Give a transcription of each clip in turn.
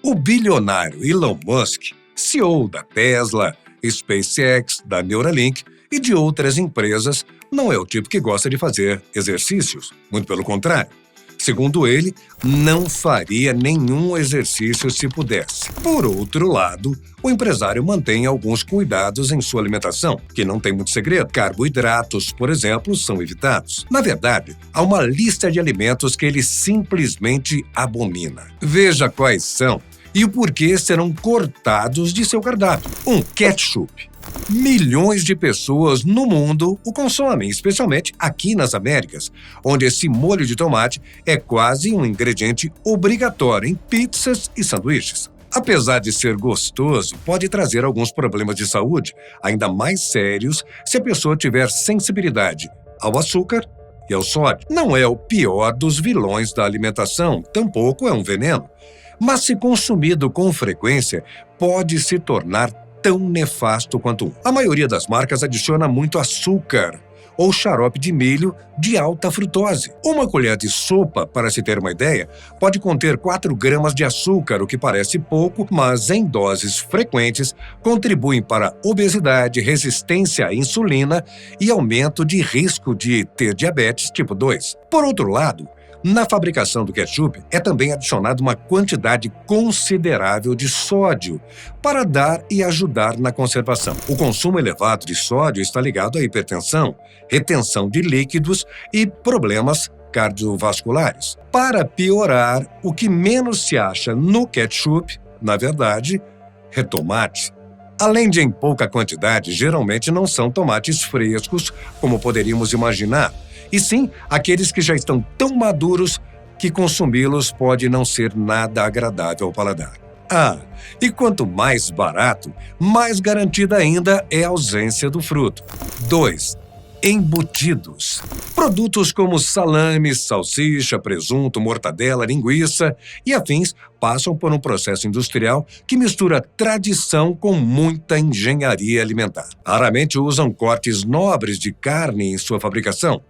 O bilionário Elon Musk, CEO da Tesla, SpaceX, da Neuralink e de outras empresas, não é o tipo que gosta de fazer exercícios, muito pelo contrário. Segundo ele, não faria nenhum exercício se pudesse. Por outro lado, o empresário mantém alguns cuidados em sua alimentação, que não tem muito segredo. Carboidratos, por exemplo, são evitados. Na verdade, há uma lista de alimentos que ele simplesmente abomina. Veja quais são e o porquê serão cortados de seu cardápio. 1. Ketchup. Milhões de pessoas no mundo o consomem, especialmente aqui nas Américas, onde esse molho de tomate é quase um ingrediente obrigatório em pizzas e sanduíches. Apesar de ser gostoso, pode trazer alguns problemas de saúde, ainda mais sérios se a pessoa tiver sensibilidade ao açúcar e ao sódio. Não é o pior dos vilões da alimentação, tampouco é um veneno. Mas se consumido com frequência, pode se tornar tão nefasto quanto um. A maioria das marcas adiciona muito açúcar ou xarope de milho de alta frutose. Uma colher de sopa, para se ter uma ideia, pode conter 4 gramas de açúcar, o que parece pouco, mas em doses frequentes contribuem para obesidade, resistência à insulina e aumento de risco de ter diabetes tipo 2. Por outro lado, na fabricação do ketchup, é também adicionada uma quantidade considerável de sódio para dar e ajudar na conservação. O consumo elevado de sódio está ligado à hipertensão, retenção de líquidos e problemas cardiovasculares. Para piorar, o que menos se acha no ketchup, na verdade, é tomate. Além de em pouca quantidade, geralmente não são tomates frescos, como poderíamos imaginar, e sim aqueles que já estão tão maduros que consumi-los pode não ser nada agradável ao paladar. E quanto mais barato, mais garantida ainda é a ausência do fruto. 2. Embutidos. Produtos como salame, salsicha, presunto, mortadela, linguiça e afins passam por um processo industrial que mistura tradição com muita engenharia alimentar. Raramente usam cortes nobres de carne em sua fabricação,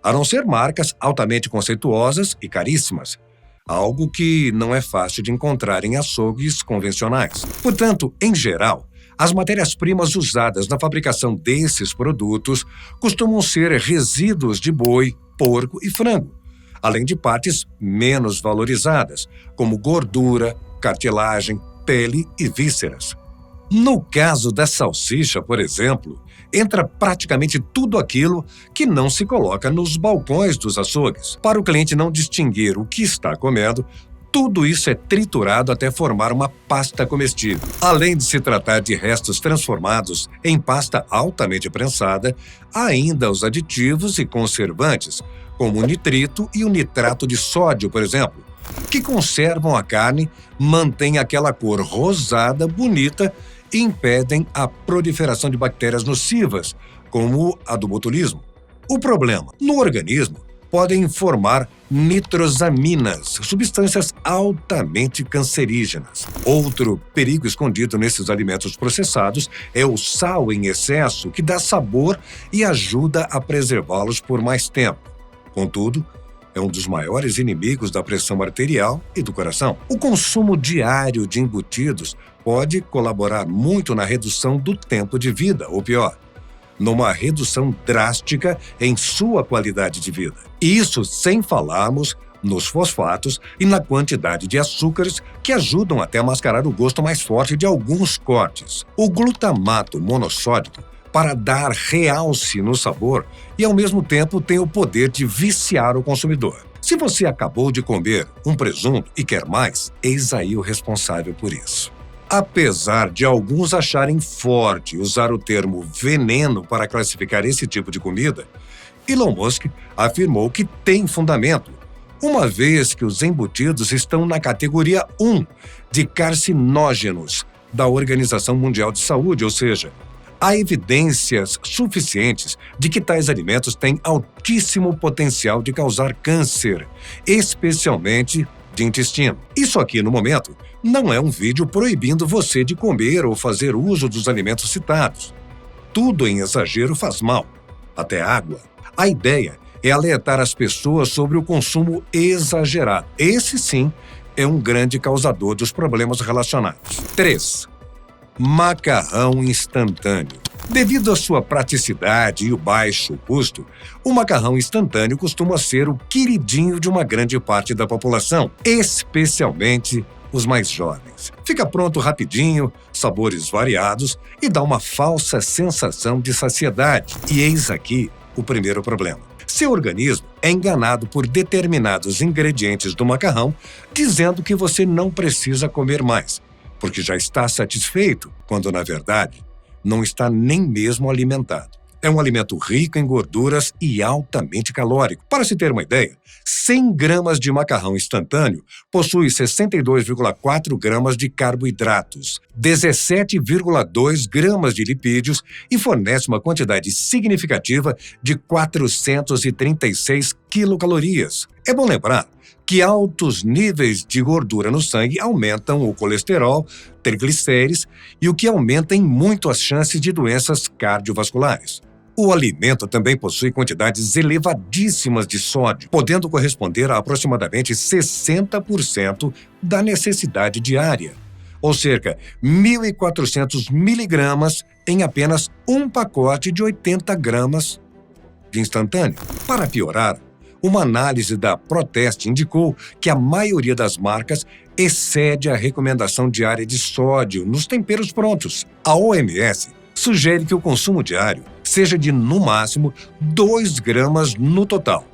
a não ser marcas altamente conceituosas e caríssimas, algo que não é fácil de encontrar em açougues convencionais. Portanto, em geral, as matérias-primas usadas na fabricação desses produtos costumam ser resíduos de boi, porco e frango, além de partes menos valorizadas, como gordura, cartilagem, pele e vísceras. No caso da salsicha, por exemplo, entra praticamente tudo aquilo que não se coloca nos balcões dos açougues. Para o cliente não distinguir o que está comendo, tudo isso é triturado até formar uma pasta comestível. Além de se tratar de restos transformados em pasta altamente prensada, há ainda os aditivos e conservantes, como o nitrito e o nitrato de sódio, por exemplo, que conservam a carne, mantêm aquela cor rosada bonita e impedem a proliferação de bactérias nocivas, como a do botulismo. O problema: no organismo, podem formar nitrosaminas, substâncias altamente cancerígenas. Outro perigo escondido nesses alimentos processados é o sal em excesso, que dá sabor e ajuda a preservá-los por mais tempo. Contudo, é um dos maiores inimigos da pressão arterial e do coração. O consumo diário de embutidos pode colaborar muito na redução do tempo de vida, ou pior, numa redução drástica em sua qualidade de vida. Isso sem falarmos nos fosfatos e na quantidade de açúcares que ajudam até a mascarar o gosto mais forte de alguns cortes. O glutamato monossódico, para dar realce no sabor e, ao mesmo tempo, tem o poder de viciar o consumidor. Se você acabou de comer um presunto e quer mais, eis aí o responsável por isso. Apesar de alguns acharem forte usar o termo veneno para classificar esse tipo de comida, Elon Musk afirmou que tem fundamento, uma vez que os embutidos estão na categoria 1 de carcinógenos da Organização Mundial de Saúde, ou seja, há evidências suficientes de que tais alimentos têm altíssimo potencial de causar câncer, especialmente de intestino. Isso aqui, no momento, não é um vídeo proibindo você de comer ou fazer uso dos alimentos citados. Tudo em exagero faz mal, até água. A ideia é alertar as pessoas sobre o consumo exagerado. Esse sim é um grande causador dos problemas relacionados. 3. Macarrão instantâneo. Devido à sua praticidade e o baixo custo, o macarrão instantâneo costuma ser o queridinho de uma grande parte da população, especialmente os mais jovens. Fica pronto rapidinho, sabores variados e dá uma falsa sensação de saciedade. E eis aqui o primeiro problema. Seu organismo é enganado por determinados ingredientes do macarrão, dizendo que você não precisa comer mais, porque já está satisfeito, quando, na verdade, não está nem mesmo alimentado. É um alimento rico em gorduras e altamente calórico. Para se ter uma ideia, 100 gramas de macarrão instantâneo possui 62,4 gramas de carboidratos, 17,2 gramas de lipídios e fornece uma quantidade significativa de 436 quilocalorias. É bom lembrar que altos níveis de gordura no sangue aumentam o colesterol, triglicérides e o que aumenta em muito as chances de doenças cardiovasculares. O alimento também possui quantidades elevadíssimas de sódio, podendo corresponder a aproximadamente 60% da necessidade diária, ou cerca de 1.400 miligramas em apenas um pacote de 80 gramas de instantâneo. Para piorar, uma análise da Proteste indicou que a maioria das marcas excede a recomendação diária de sódio nos temperos prontos. A OMS sugere que o consumo diário seja de, no máximo, 2 gramas no total.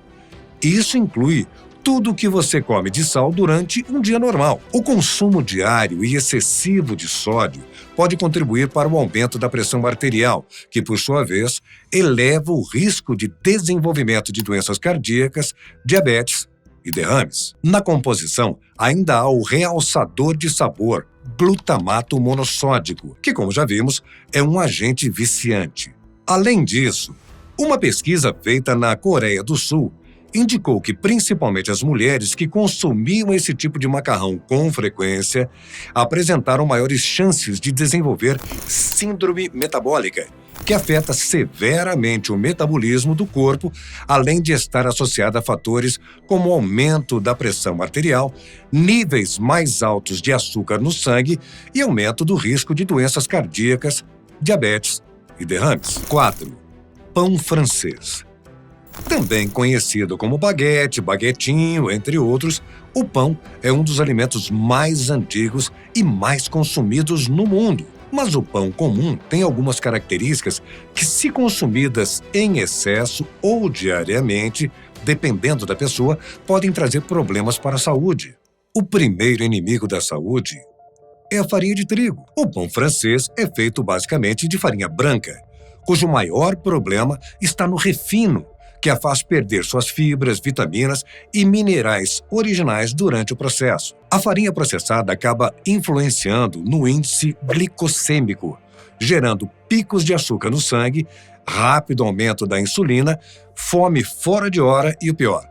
Isso inclui tudo o que você come de sal durante um dia normal. O consumo diário e excessivo de sódio pode contribuir para o aumento da pressão arterial, que, por sua vez, eleva o risco de desenvolvimento de doenças cardíacas, diabetes e derrames. Na composição, ainda há o realçador de sabor, glutamato monossódico, que, como já vimos, é um agente viciante. Além disso, uma pesquisa feita na Coreia do Sul indicou que principalmente as mulheres que consumiam esse tipo de macarrão com frequência apresentaram maiores chances de desenvolver síndrome metabólica, que afeta severamente o metabolismo do corpo, além de estar associada a fatores como aumento da pressão arterial, níveis mais altos de açúcar no sangue e aumento do risco de doenças cardíacas, diabetes e derrames. 4. Pão francês. Também conhecido como baguete, baguetinho, entre outros, o pão é um dos alimentos mais antigos e mais consumidos no mundo. Mas o pão comum tem algumas características que, se consumidas em excesso ou diariamente, dependendo da pessoa, podem trazer problemas para a saúde. O primeiro inimigo da saúde é a farinha de trigo. O pão francês é feito basicamente de farinha branca, cujo maior problema está no refino, que a faz perder suas fibras, vitaminas e minerais originais durante o processo. A farinha processada acaba influenciando no índice glicosêmico, gerando picos de açúcar no sangue, rápido aumento da insulina, fome fora de hora e o pior,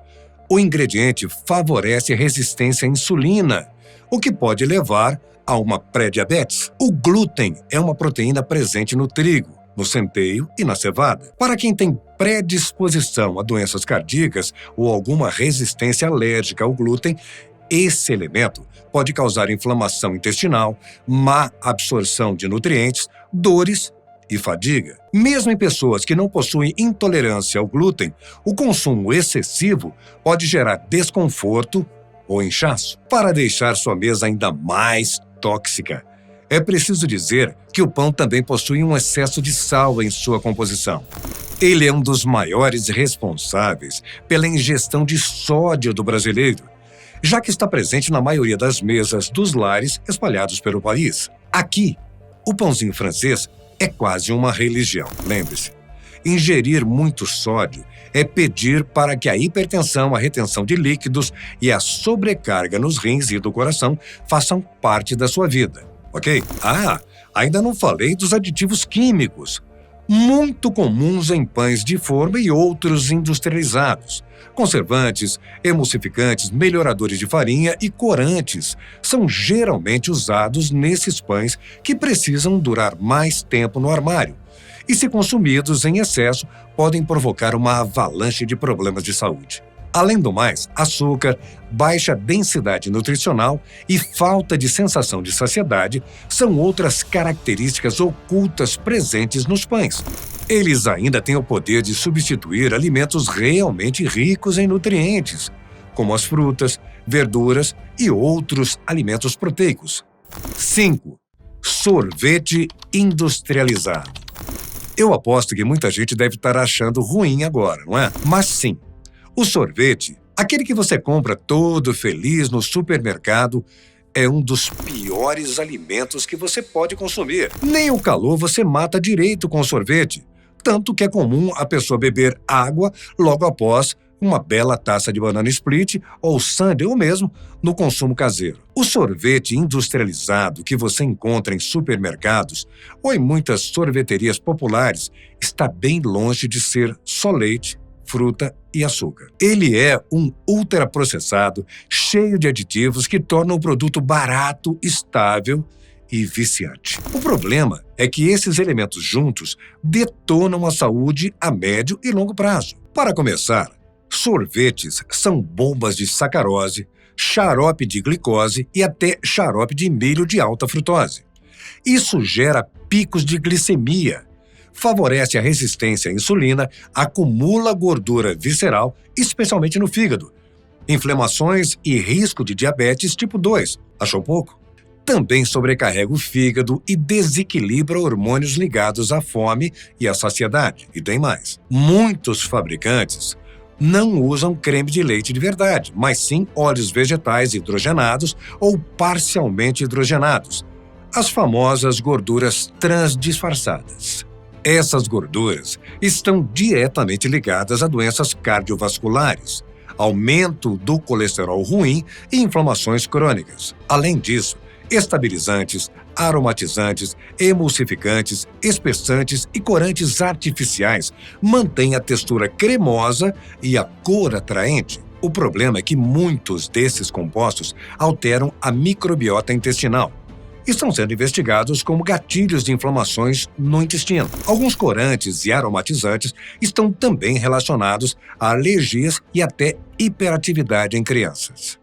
o ingrediente favorece a resistência à insulina, o que pode levar a uma pré-diabetes. O glúten é uma proteína presente no trigo, no centeio e na cevada. Para quem tem predisposição a doenças cardíacas ou alguma resistência alérgica ao glúten, esse elemento pode causar inflamação intestinal, má absorção de nutrientes, dores e fadiga. Mesmo em pessoas que não possuem intolerância ao glúten, o consumo excessivo pode gerar desconforto ou inchaço. Para deixar sua mesa ainda mais tóxica, é preciso dizer que o pão também possui um excesso de sal em sua composição. Ele é um dos maiores responsáveis pela ingestão de sódio do brasileiro, já que está presente na maioria das mesas dos lares espalhados pelo país. Aqui, o pãozinho francês é quase uma religião. Lembre-se, ingerir muito sódio é pedir para que a hipertensão, a retenção de líquidos e a sobrecarga nos rins e do coração façam parte da sua vida. Ok? Ainda não falei dos aditivos químicos, muito comuns em pães de forma e outros industrializados. Conservantes, emulsificantes, melhoradores de farinha e corantes são geralmente usados nesses pães que precisam durar mais tempo no armário e, se consumidos em excesso, podem provocar uma avalanche de problemas de saúde. Além do mais, açúcar, baixa densidade nutricional e falta de sensação de saciedade são outras características ocultas presentes nos pães. Eles ainda têm o poder de substituir alimentos realmente ricos em nutrientes, como as frutas, verduras e outros alimentos proteicos. 5. Sorvete industrializado. Eu aposto que muita gente deve estar achando ruim agora, não é? Mas sim, o sorvete, aquele que você compra todo feliz no supermercado, é um dos piores alimentos que você pode consumir. Nem o calor você mata direito com o sorvete, tanto que é comum a pessoa beber água logo após uma bela taça de banana split ou sundae ou mesmo no consumo caseiro. O sorvete industrializado que você encontra em supermercados ou em muitas sorveterias populares está bem longe de ser só leite, fruta e açúcar. Ele é um ultraprocessado, cheio de aditivos que tornam o produto barato, estável e viciante. O problema é que esses elementos juntos detonam a saúde a médio e longo prazo. Para começar, sorvetes são bombas de sacarose, xarope de glicose e até xarope de milho de alta frutose. Isso gera picos de glicemia, favorece a resistência à insulina, acumula gordura visceral, especialmente no fígado, inflamações e risco de diabetes tipo 2. Achou pouco? Também sobrecarrega o fígado e desequilibra hormônios ligados à fome e à saciedade. E tem mais. Muitos fabricantes não usam creme de leite de verdade, mas sim óleos vegetais hidrogenados ou parcialmente hidrogenados, as famosas gorduras trans disfarçadas. Essas gorduras estão diretamente ligadas a doenças cardiovasculares, aumento do colesterol ruim e inflamações crônicas. Além disso, estabilizantes, aromatizantes, emulsificantes, espessantes e corantes artificiais mantêm a textura cremosa e a cor atraente. O problema é que muitos desses compostos alteram a microbiota intestinal. Estão sendo investigados como gatilhos de inflamações no intestino. Alguns corantes e aromatizantes estão também relacionados a alergias e até hiperatividade em crianças.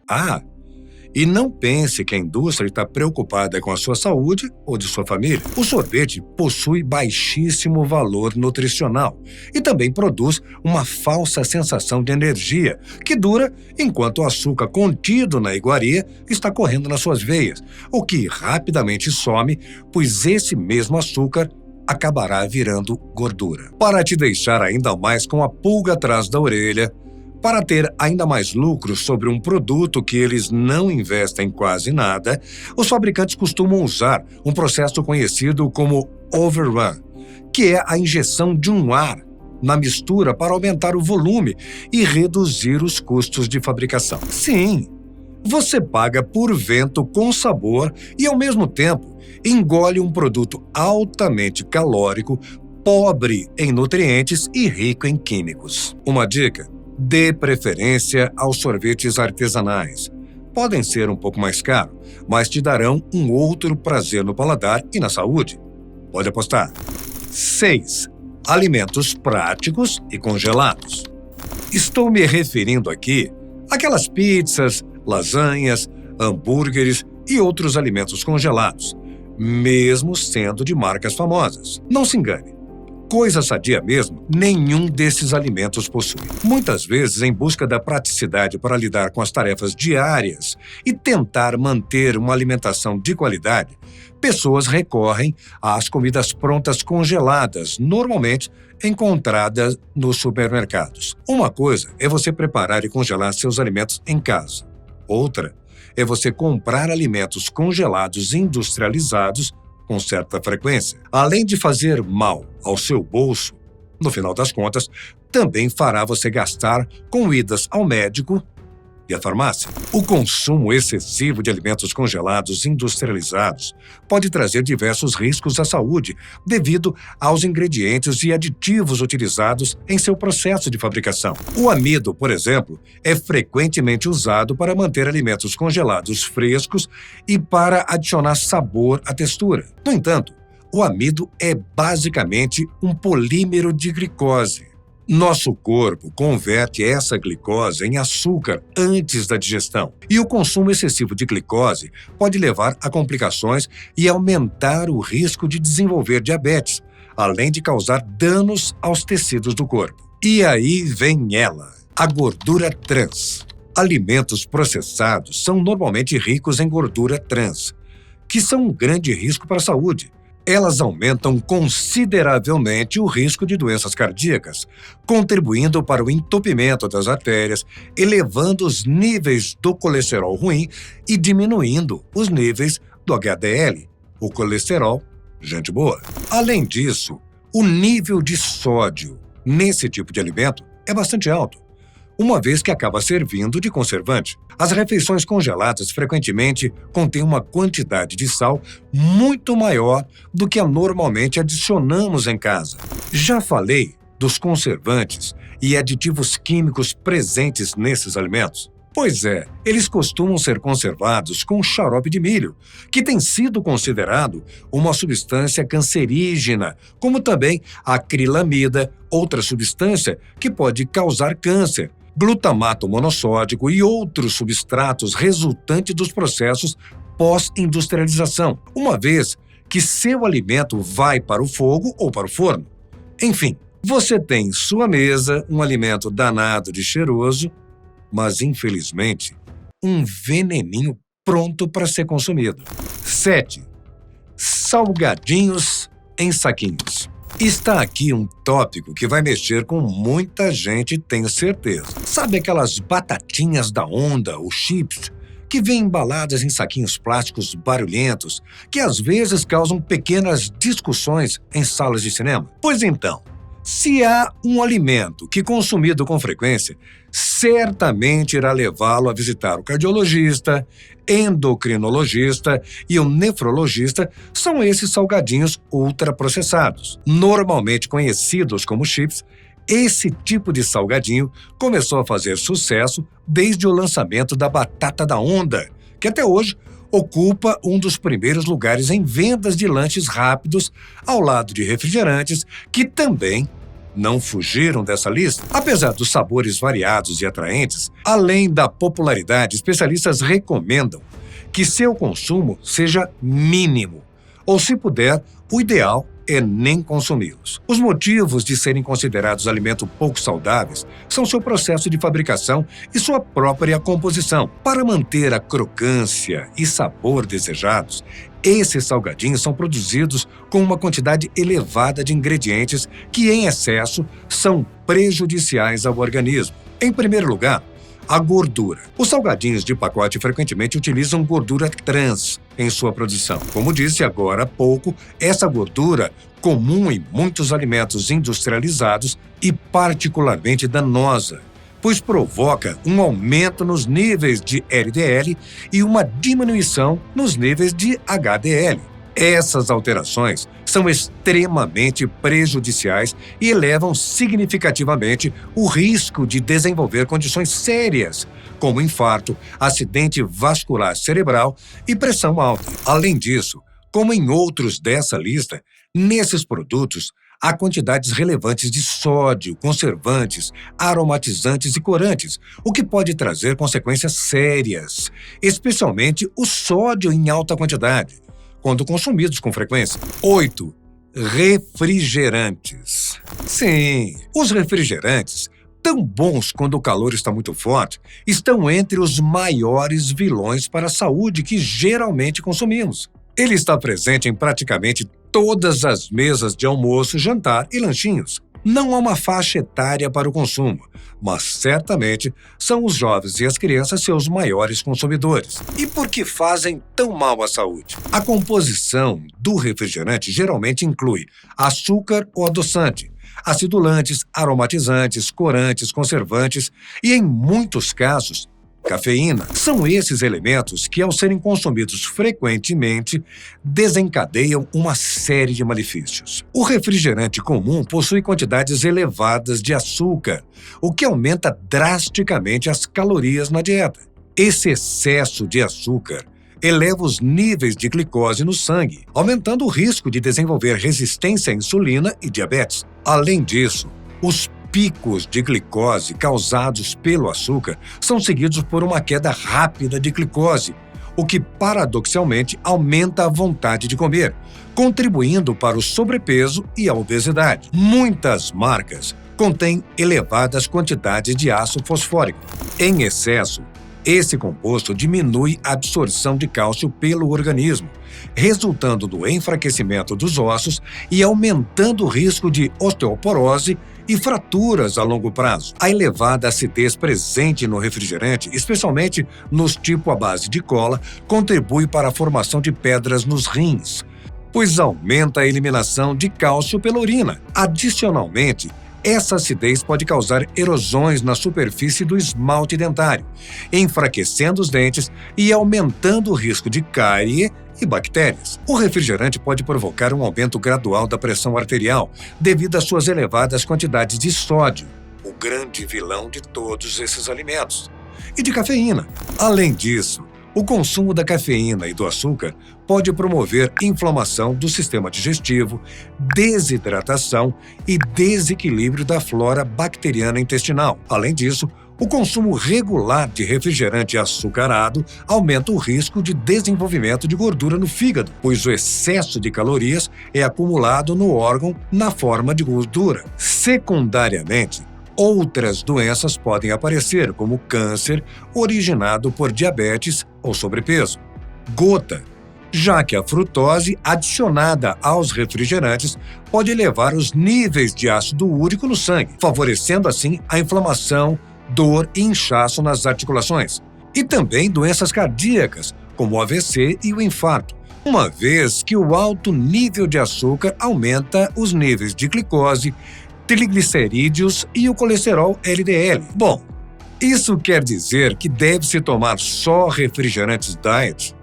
E não pense que a indústria está preocupada com a sua saúde ou de sua família. O sorvete possui baixíssimo valor nutricional e também produz uma falsa sensação de energia, que dura enquanto o açúcar contido na iguaria está correndo nas suas veias, o que rapidamente some, pois esse mesmo açúcar acabará virando gordura. Para te deixar ainda mais com a pulga atrás da orelha, para ter ainda mais lucro sobre um produto que eles não investem quase nada, os fabricantes costumam usar um processo conhecido como overrun, que é a injeção de um ar na mistura para aumentar o volume e reduzir os custos de fabricação. Sim, você paga por vento com sabor e, ao mesmo tempo, engole um produto altamente calórico, pobre em nutrientes e rico em químicos. Uma dica: dê preferência aos sorvetes artesanais. Podem ser um pouco mais caros, mas te darão um outro prazer no paladar e na saúde. Pode apostar. 6. Alimentos práticos e congelados. Estou me referindo aqui àquelas pizzas, lasanhas, hambúrgueres e outros alimentos congelados, mesmo sendo de marcas famosas. Não se engane. Coisa sadia mesmo, nenhum desses alimentos possui. Muitas vezes, em busca da praticidade para lidar com as tarefas diárias e tentar manter uma alimentação de qualidade, pessoas recorrem às comidas prontas congeladas, normalmente encontradas nos supermercados. Uma coisa é você preparar e congelar seus alimentos em casa. Outra é você comprar alimentos congelados industrializados com certa frequência. Além de fazer mal ao seu bolso, no final das contas, também fará você gastar com idas ao médico e à farmácia. O consumo excessivo de alimentos congelados industrializados pode trazer diversos riscos à saúde devido aos ingredientes e aditivos utilizados em seu processo de fabricação. O amido, por exemplo, é frequentemente usado para manter alimentos congelados frescos e para adicionar sabor à textura. No entanto, o amido é basicamente um polímero de glicose, Nosso corpo converte essa glicose em açúcar antes da digestão, e o consumo excessivo de glicose pode levar a complicações e aumentar o risco de desenvolver diabetes, além de causar danos aos tecidos do corpo. E aí vem ela, a gordura trans. Alimentos processados são normalmente ricos em gordura trans, que são um grande risco para a saúde. Elas aumentam consideravelmente o risco de doenças cardíacas, contribuindo para o entupimento das artérias, elevando os níveis do colesterol ruim e diminuindo os níveis do HDL, o colesterol gente boa. Além disso, o nível de sódio nesse tipo de alimento é bastante alto, uma vez que acaba servindo de conservante. As refeições congeladas frequentemente contêm uma quantidade de sal muito maior do que a normalmente adicionamos em casa. Já falei dos conservantes e aditivos químicos presentes nesses alimentos. Pois é, eles costumam ser conservados com xarope de milho, que tem sido considerado uma substância cancerígena, como também a acrilamida, outra substância que pode causar câncer, glutamato monossódico e outros substratos resultantes dos processos pós-industrialização, uma vez que seu alimento vai para o fogo ou para o forno. Enfim, você tem em sua mesa um alimento danado de cheiroso, mas infelizmente um veneninho pronto para ser consumido. 7. Salgadinhos em saquinhos. Está aqui um tópico que vai mexer com muita gente, tenho certeza. Sabe aquelas batatinhas da onda, ou chips, que vêm embaladas em saquinhos plásticos barulhentos, que às vezes causam pequenas discussões em salas de cinema? Pois então, se há um alimento que, consumido com frequência, certamente irá levá-lo a visitar o cardiologista, endocrinologista e o nefrologista, são esses salgadinhos ultraprocessados. Normalmente conhecidos como chips, esse tipo de salgadinho começou a fazer sucesso desde o lançamento da batata da onda, que até hoje ocupa um dos primeiros lugares em vendas de lanches rápidos, ao lado de refrigerantes, que também não fugiram dessa lista. Apesar dos sabores variados e atraentes, além da popularidade, especialistas recomendam que seu consumo seja mínimo, ou, se puder, o ideal é nem consumi-los. Os motivos de serem considerados alimentos pouco saudáveis são seu processo de fabricação e sua própria composição. Para manter a crocância e sabor desejados, esses salgadinhos são produzidos com uma quantidade elevada de ingredientes que, em excesso, são prejudiciais ao organismo. Em primeiro lugar, a gordura. Os salgadinhos de pacote frequentemente utilizam gordura trans em sua produção. Como disse agora há pouco, essa gordura, comum em muitos alimentos industrializados e particularmente danosa, pois provoca um aumento nos níveis de LDL e uma diminuição nos níveis de HDL. Essas alterações são extremamente prejudiciais e elevam significativamente o risco de desenvolver condições sérias, como infarto, acidente vascular cerebral e pressão alta. Além disso, como em outros dessa lista, nesses produtos há quantidades relevantes de sódio, conservantes, aromatizantes e corantes, o que pode trazer consequências sérias, especialmente o sódio em alta quantidade, quando consumidos com frequência. 8. Refrigerantes. Sim, os refrigerantes, tão bons quando o calor está muito forte, estão entre os maiores vilões para a saúde que geralmente consumimos. Ele está presente em praticamente todas as mesas de almoço, jantar e lanchinhos. Não há uma faixa etária para o consumo, mas certamente são os jovens e as crianças seus maiores consumidores. E por que fazem tão mal à saúde? A composição do refrigerante geralmente inclui açúcar ou adoçante, acidulantes, aromatizantes, corantes, conservantes e, em muitos casos, cafeína. São esses elementos que, ao serem consumidos frequentemente, desencadeiam uma série de malefícios. O refrigerante comum possui quantidades elevadas de açúcar, o que aumenta drasticamente as calorias na dieta. Esse excesso de açúcar eleva os níveis de glicose no sangue, aumentando o risco de desenvolver resistência à insulina e diabetes. Além disso, os picos de glicose causados pelo açúcar são seguidos por uma queda rápida de glicose, o que paradoxalmente aumenta a vontade de comer, contribuindo para o sobrepeso e a obesidade. Muitas marcas contêm elevadas quantidades de ácido fosfórico. Em excesso, esse composto diminui a absorção de cálcio pelo organismo, resultando no enfraquecimento dos ossos e aumentando o risco de osteoporose e fraturas a longo prazo. A elevada acidez presente no refrigerante, especialmente nos tipo à base de cola, contribui para a formação de pedras nos rins, pois aumenta a eliminação de cálcio pela urina. Adicionalmente, essa acidez pode causar erosões na superfície do esmalte dentário, enfraquecendo os dentes e aumentando o risco de cárie e bactérias. O refrigerante pode provocar um aumento gradual da pressão arterial devido às suas elevadas quantidades de sódio, o grande vilão de todos esses alimentos, e de cafeína. Além disso, o consumo da cafeína e do açúcar pode promover inflamação do sistema digestivo, desidratação e desequilíbrio da flora bacteriana intestinal. Além disso, o consumo regular de refrigerante açucarado aumenta o risco de desenvolvimento de gordura no fígado, pois o excesso de calorias é acumulado no órgão na forma de gordura. Secundariamente, outras doenças podem aparecer, como câncer originado por diabetes ou sobrepeso. Gota, já que a frutose adicionada aos refrigerantes pode elevar os níveis de ácido úrico no sangue, favorecendo assim a inflamação, dor e inchaço nas articulações. E também doenças cardíacas, como o AVC e o infarto, uma vez que o alto nível de açúcar aumenta os níveis de glicose, triglicerídeos e o colesterol LDL. Bom, isso quer dizer que deve-se tomar só refrigerantes diet?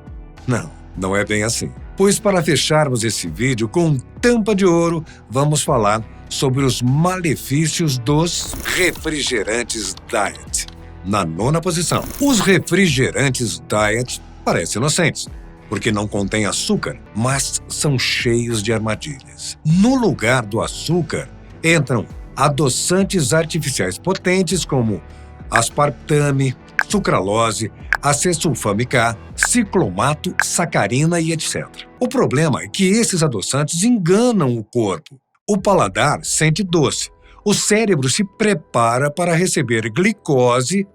Não é bem assim. Pois para fecharmos esse vídeo com tampa de ouro, vamos falar sobre os malefícios dos refrigerantes diet. Na 9ª posição, os refrigerantes diet parecem inocentes, porque não contêm açúcar, mas são cheios de armadilhas. No lugar do açúcar, entram adoçantes artificiais potentes como aspartame, sucralose, acesulfame K, ciclomato, sacarina e etc. O problema é que esses adoçantes enganam o corpo. O paladar sente doce. O cérebro se prepara para receber glicose,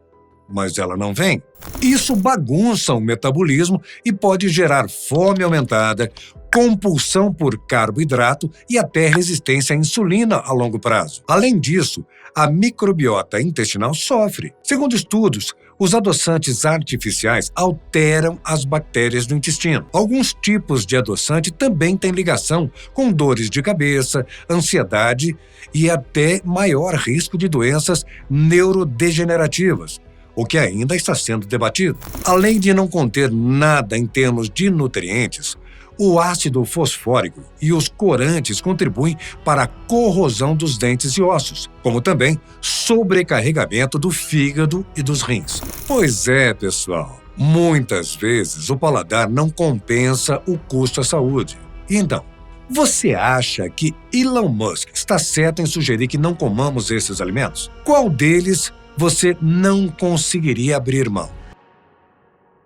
mas ela não vem. Isso bagunça o metabolismo e pode gerar fome aumentada, compulsão por carboidrato e até resistência à insulina a longo prazo. Além disso, a microbiota intestinal sofre. Segundo estudos, os adoçantes artificiais alteram as bactérias do intestino. Alguns tipos de adoçante também têm ligação com dores de cabeça, ansiedade e até maior risco de doenças neurodegenerativas, o que ainda está sendo debatido. Além de não conter nada em termos de nutrientes, o ácido fosfórico e os corantes contribuem para a corrosão dos dentes e ossos, como também sobrecarregamento do fígado e dos rins. Pois é, pessoal, muitas vezes o paladar não compensa o custo à saúde. Então, você acha que Elon Musk está certo em sugerir que não comamos esses alimentos? Qual deles você não conseguiria abrir mão?